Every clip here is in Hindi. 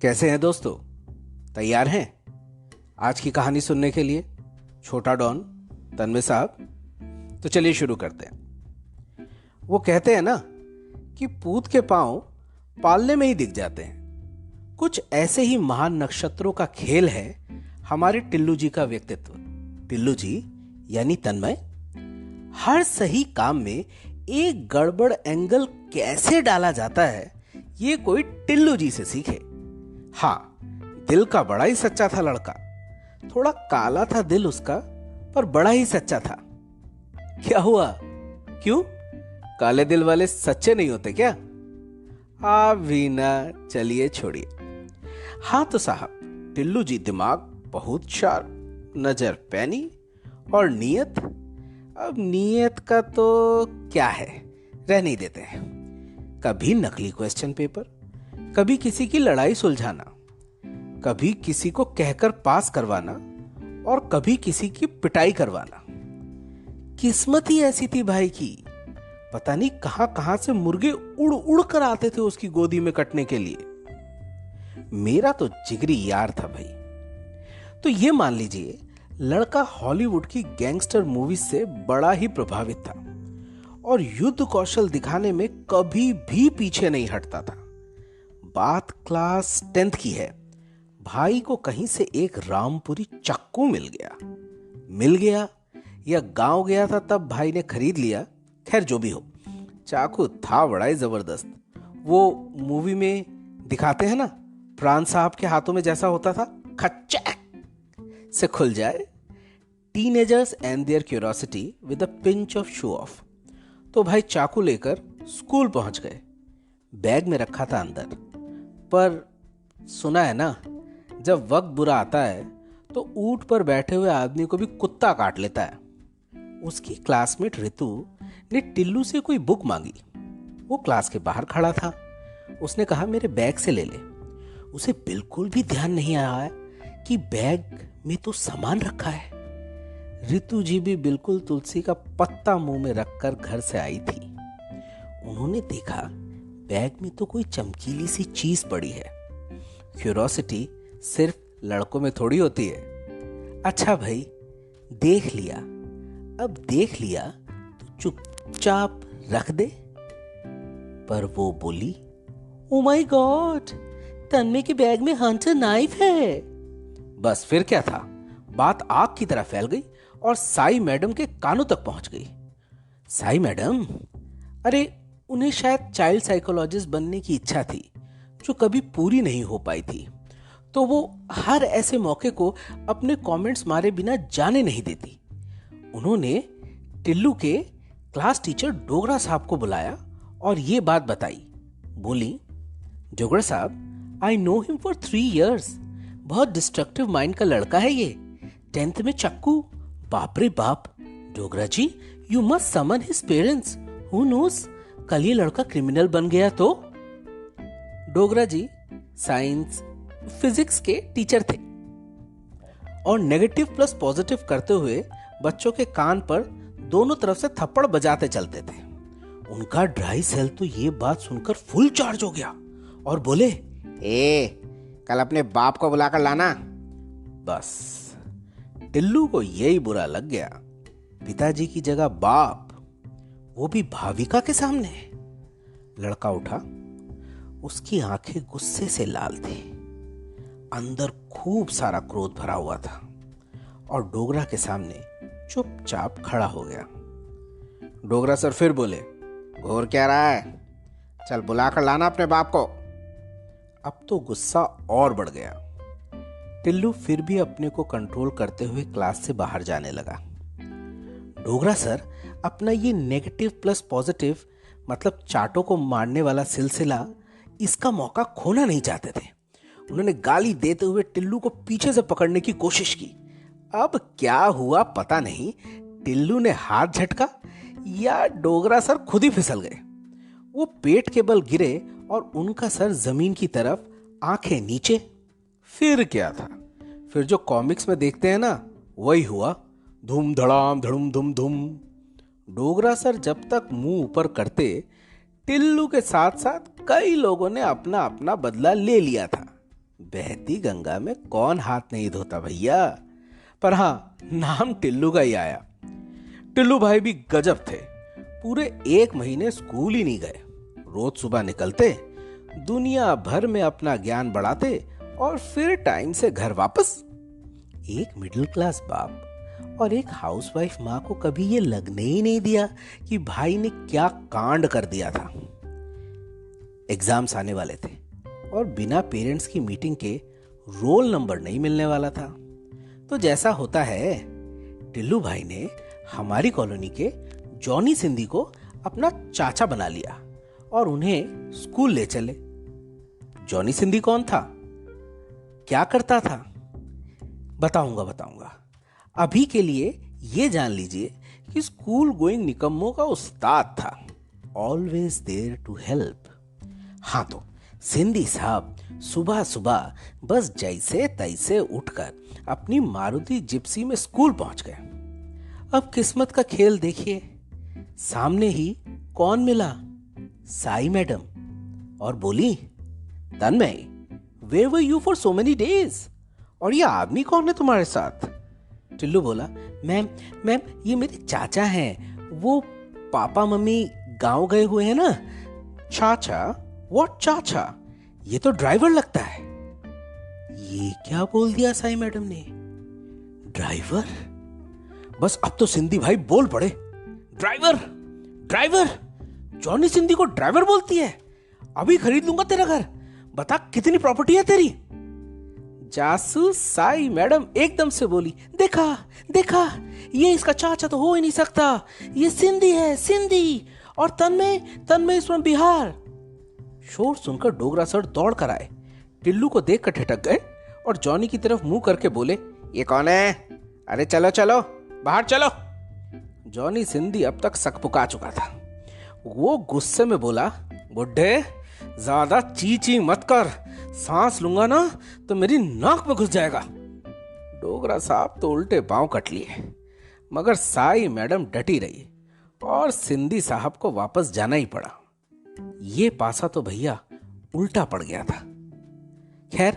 कैसे हैं दोस्तों? तैयार हैं आज की कहानी सुनने के लिए? छोटा डॉन, तन्मय साहब, तो चलिए शुरू करते हैं। वो कहते हैं ना कि पूत के पांव पालने में ही दिख जाते हैं। कुछ ऐसे ही महान नक्षत्रों का खेल है हमारे टिल्लू जी का व्यक्तित्व। टिल्लू जी यानी तन्मय हर सही काम में एक गड़बड़ एंगल कैसे डाला जाता है, ये कोई टिल्लू जी से सीखे। हाँ, दिल का बड़ा ही सच्चा था लड़का। थोड़ा काला था दिल उसका, पर बड़ा ही सच्चा था। क्या हुआ? क्यों? काले दिल वाले सच्चे नहीं होते क्या? आप भी ना, चलिए छोड़िए। हाँ तो साहब, टिल्लू जी दिमाग बहुत शार्प, नजर पैनी और नीयत, अब नीयत का तो क्या है, रहने ही देते हैं। कभी नकली क्वेश्चन पेपर, कभी किसी की लड़ाई सुलझाना, कभी किसी को कहकर पास करवाना और कभी किसी की पिटाई करवाना। किस्मत ही ऐसी थी भाई की। पता नहीं कहां कहां से मुर्गे उड़ उड़ कर आते थे उसकी गोदी में कटने के लिए। मेरा तो जिगरी यार था भाई। तो ये मान लीजिए, लड़का हॉलीवुड की गैंगस्टर मूवीज से बड़ा ही प्रभावित था और युद्ध कौशल दिखाने में कभी भी पीछे नहीं हटता था। बात क्लास 10th की है। भाई को कहीं से एक रामपुरी चाकू मिल गया या गांव गया था तब भाई ने खरीद लिया। खैर जो भी हो, चाकू था बड़ा ही जबरदस्त। वो मूवी में दिखाते हैं ना, प्राण साहब के हाथों में जैसा होता था, खच्चैक से खुल जाए। Teenagers and their curiosity with a pinch of show off. तो भाई चाकू लेकर स्कूल पहुंच गए। बैग में रखा था अंदर, पर सुना है ना, जब वक्त बुरा आता है तो ऊंट पर बैठे हुए आदमी को भी कुत्ता काट लेता है। उसकी क्लासमेट रितु ने टिल्लू से कोई बुक मांगी। वो क्लास के बाहर खड़ा था। उसने कहा मेरे बैग से ले ले। उसे बिल्कुल भी ध्यान नहीं आया कि बैग में तो सामान रखा है। रितु जी भी बिल्कुल तुलसी का पत्ता मुंह में रखकर घर से आई थी। उन्होंने देखा बैग में तो कोई चमकीली सी चीज पड़ी है। क्यूरोसिटी सिर्फ लड़कों में थोड़ी होती है। अच्छा भाई, देख लिया, अब देख लिया तो चुपचाप रख दे। पर वो बोली, ओ माय गॉड, तन्मय के बैग में हंटर नाइफ है। बस फिर क्या था, बात आग की तरह फैल गई और साई मैडम के कानों तक पहुंच गई। साई मैडम, अरे उन्हें शायद चाइल्ड साइकोलॉजिस्ट बनने की इच्छा थी जो कभी पूरी नहीं हो पाई थी, तो वो हर ऐसे मौके को अपने कमेंट्स मारे बिना जाने नहीं देती। उन्होंने टिल्लू के क्लास टीचर डोगरा साहब को बुलाया और ये बात बताई। बोली, डोगरा साहब, I know him for 3 years। बहुत डिस्ट्रक्टिव माइंड का लड़का है ये। 10th में चक्कू, बाप रे बाप। Dogra ji, you must summon his parents. Who knows, कल ये लड़का क्रिमिनल बन गया तो। डोगरा जी साइंस फिजिक्स के टीचर थे और नेगेटिव प्लस पॉजिटिव करते हुए बच्चों के कान पर दोनों तरफ से थप्पड़ बजाते चलते थे। उनका ड्राई सेल तो ये बात सुनकर फुल चार्ज हो गया और बोले, कल अपने बाप को बुलाकर लाना। बस टिल्लू को यही बुरा लग गया। पिताजी की जगह बाप, वो भी भाविका के सामने। लड़का उठा। उसकी आंखें गुस्से से लाल थी, अंदर खूब सारा क्रोध भरा हुआ था और डोगरा के सामने चुपचाप खड़ा हो गया। डोगरा सर फिर बोले, घोर क्या रहा है, चल बुलाकर लाना अपने बाप को। अब तो गुस्सा और बढ़ गया। टिल्लू फिर भी अपने को कंट्रोल करते हुए क्लास से बाहर जाने लगा। डोगरा सर अपना ये नेगेटिव प्लस पॉजिटिव मतलब चाटों को मारने वाला सिलसिला, इसका मौका खोना नहीं चाहते थे। उन्होंने गाली देते हुए टिल्लू को पीछे से पकड़ने की कोशिश की। अब क्या हुआ पता नहीं, टिल्लू ने हाथ झटका या डोगरा सर खुद ही फिसल गए। वो पेट के बल गिरे और उनका सर जमीन की तरफ, आंखें नीचे। फिर क्या था, फिर जो कॉमिक्स में देखते हैं ना, वही हुआ। धूम धड़ाम धड़ुम धुम धुम। डोगरा सर जब तक मुंह ऊपर करते, टिल्लू के साथ साथ कई लोगों ने अपना अपना बदला ले लिया था। बहती गंगा में कौन हाथ नहीं धोता भैया। पर हाँ, नाम टिल्लू का ही आया। टिल्लू भाई भी गजब थे। पूरे 1 महीने स्कूल ही नहीं गए। रोज सुबह निकलते, दुनिया भर में अपना ज्ञान बढ़ाते और फिर टाइम से घर वापस। एक मिडिल क्लास बाप और एक हाउसवाइफ माँ को कभी ये लगने ही नहीं दिया कि भाई ने क्या कांड कर दिया था। एग्जाम्स आने वाले थे और बिना पेरेंट्स की मीटिंग के रोल नंबर नहीं मिलने वाला था। तो जैसा होता है, टिल्लू भाई ने हमारी कॉलोनी के जॉनी सिंधी को अपना चाचा बना लिया और उन्हें स्कूल ले चले। जॉनी सिंधी कौन था, क्या करता था, बताऊंगा। अभी के लिए ये जान लीजिए कि स्कूल गोइंग निकम्मों का उस्ताद था, ऑलवेज देयर टू हेल्प। हाँ, तो सिंधी साहब सुबह सुबह बस जैसे तैसे उठकर अपनी मारुति जिप्सी में स्कूल पहुंच गए। अब किस्मत का खेल देखिए, सामने ही कौन मिला, साई मैडम, और बोली, Tanmay, where were you for so many days, और ये आदमी कौन है तुम्हारे साथ? टिल्लू बोला, मैम ये मेरे चाचा हैं, वो पापा मम्मी गांव गए हुए हैं ना। चाचा? व्हाट चाचा? ये तो ड्राइवर लगता है। ये क्या बोल दिया साई मैडम ने, ड्राइवर? बस अब तो सिंधी भाई बोल पड़े, ड्राइवर जॉनी सिंधी को ड्राइवर बोलती है? अभी खरीद लूंगा तेरा घर, बता कितनी प्रॉपर्टी है तेरी? जासूस साई मैडम एकदम से बोली, देखा ये इसका चाचा तो हो ही नहीं सकता, ये सिंधी है, सिंधी। और तन्मय इज फ्रॉम बिहार। शोर सुनकर डोगरा सर दौड़ कर आए, टिल्लू को देखकर ठिठक गए और जॉनी की तरफ मुंह करके बोले, ये कौन है? अरे चलो बाहर चलो। जॉनी सिंधी अब तक सकपुका चुका था। वो गुस्से में बोला, बुड्ढे ज्यादा ची मत कर, सांस लूंगा ना तो मेरी नाक में घुस जाएगा। डोगरा साहब तो उल्टे पांव कट लिए, मगर साई मैडम डटी रही और सिंधी साहब को वापस जाना ही पड़ा। ये पासा तो भैया उल्टा पड़ गया था। खैर,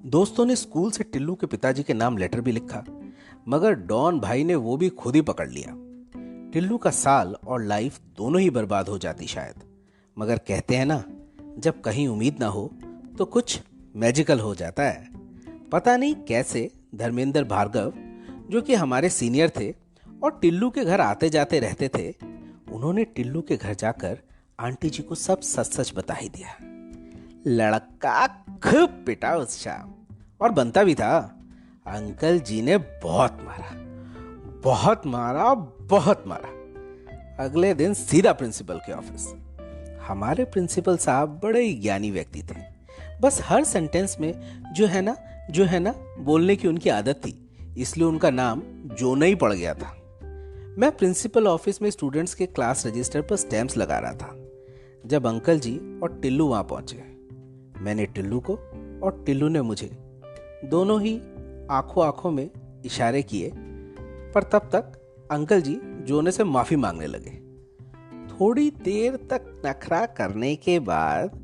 दोस्तों ने स्कूल से टिल्लू के पिताजी के नाम लेटर भी लिखा, मगर डॉन भाई ने वो भी खुद ही पकड़ लिया। टिल्लू का साल और लाइफ दोनों ही बर्बाद हो जाती शायद, मगर कहते हैं ना, जब कहीं उम्मीद ना हो तो कुछ मैजिकल हो जाता है। पता नहीं कैसे धर्मेंद्र भार्गव, जो कि हमारे सीनियर थे और टिल्लू के घर आते जाते रहते थे, उन्होंने टिल्लू के घर जाकर आंटी जी को सब सच सच बता ही दिया। लड़का खूब पिटा उस शाम, और बनता भी था। अंकल जी ने बहुत मारा। अगले दिन सीधा प्रिंसिपल के ऑफिस। हमारे प्रिंसिपल साहब बड़े ही ज्ञानी व्यक्ति थे। बस हर सेंटेंस में जो है ना बोलने की उनकी आदत थी, इसलिए उनका नाम जोना ही पड़ गया था। मैं प्रिंसिपल ऑफिस में स्टूडेंट्स के क्लास रजिस्टर पर स्टैम्प्स लगा रहा था जब अंकल जी और टिल्लू वहां पहुंचे। मैंने टिल्लू को और टिल्लू ने मुझे, दोनों ही आंखों में इशारे किए, पर तब तक अंकल जी जोने से माफी मांगने लगे। थोड़ी देर तक नखरा करने के बाद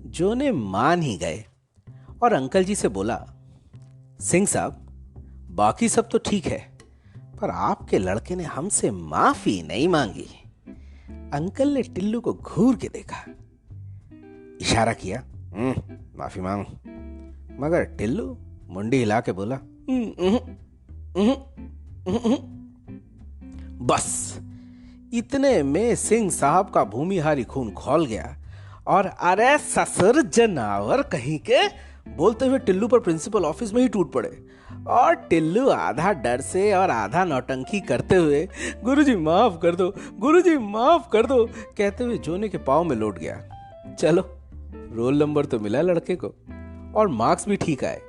जोने मान ही गए और अंकल जी से बोला, सिंह साहब, बाकी सब तो ठीक है, पर आपके लड़के ने हमसे माफी नहीं मांगी। अंकल ने टिल्लू को घूर के देखा, इशारा किया, माफी मांग। मगर टिल्लू मुंडी हिला के बोला, बस इतने में सिंह साहब का भूमिहारी खून खौल गया और अरे ससुर जनावर कहीं के बोलते हुए टिल्लू पर प्रिंसिपल ऑफिस में ही टूट पड़े। और टिल्लू आधा डर से और आधा नौटंकी करते हुए, गुरुजी माफ कर दो, गुरुजी माफ कर दो, कहते हुए जोने के पांव में लौट गया। चलो, रोल नंबर तो मिला लड़के को और मार्क्स भी ठीक आए।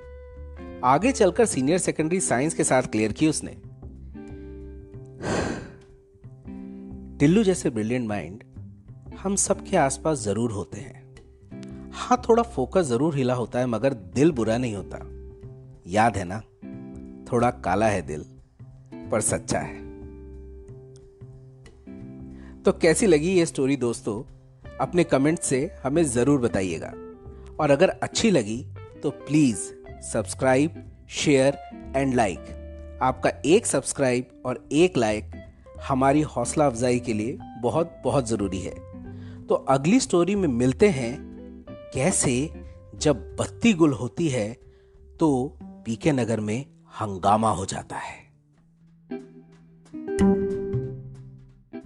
आगे चलकर सीनियर सेकेंडरी साइंस के साथ क्लियर की उसने। टिल्लू जैसे ब्रिलियंट माइंड हम सबके आसपास जरूर होते हैं। हाँ, थोड़ा फोकस जरूर हिला होता है, मगर दिल बुरा नहीं होता। याद है ना, थोड़ा काला है दिल पर सच्चा है। तो कैसी लगी ये स्टोरी दोस्तों? अपने कमेंट से हमें जरूर बताइएगा, और अगर अच्छी लगी तो please subscribe, share and like. आपका एक सब्सक्राइब और एक लाइक हमारी हौसला अफजाई के लिए बहुत बहुत जरूरी है। तो अगली स्टोरी में मिलते हैं, कैसे जब बत्ती गुल होती है तो पीके नगर में हंगामा हो जाता है।